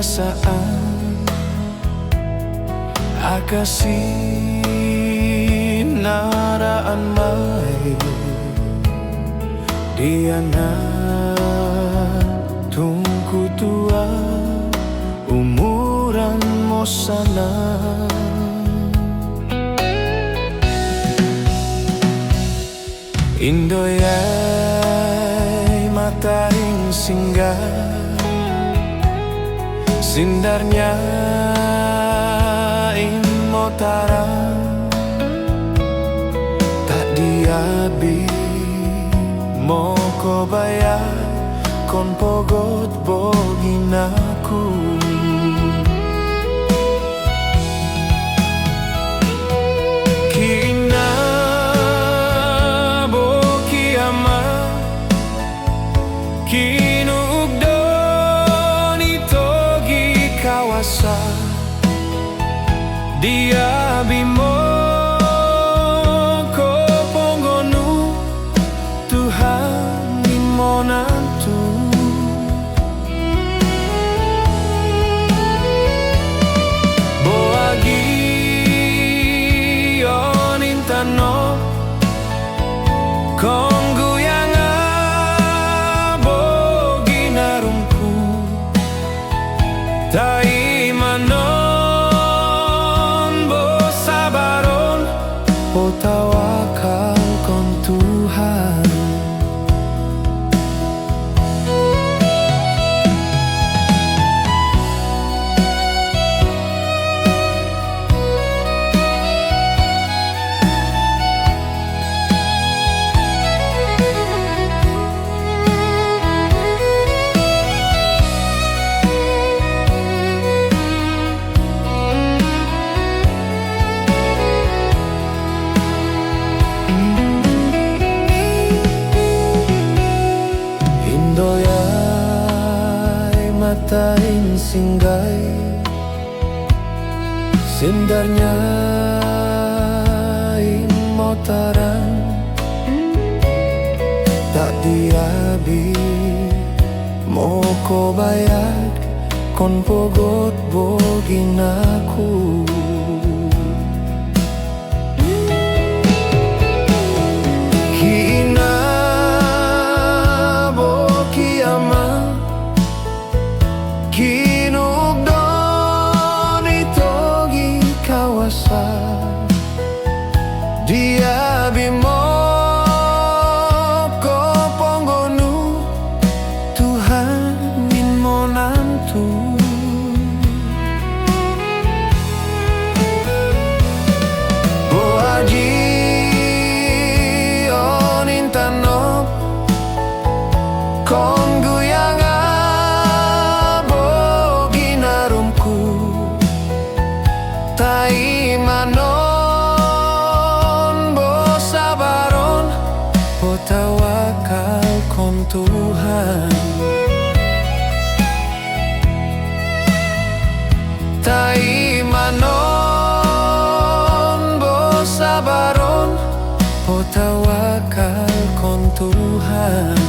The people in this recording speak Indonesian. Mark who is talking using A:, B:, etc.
A: perasaan akasinaraan may diana tungku tua umuran mo sana Indoyay mataring singgah sindarnya imotarang tak diabi mo ko bayar kon pogot boginaku kina boki ama kinugdon itogi kawasa dia bimo ko ponggonu Tuhan imonantu boagi onintano konggu yang abogi narumku tai manon bo sabaron o tawakal kon Tuhan Indoyay matain singgay sindarnya imotarang tak diabi moko bayad kon pogot boginaku kinugdon itogi kawasa dia bimo ko ponggonu Tuhan inmonantu boaji onintanop konggu yang tai manon bo sabaron bo tawakal kon Tuhan tai manon bo sabaron bo tawakal kon Tuhan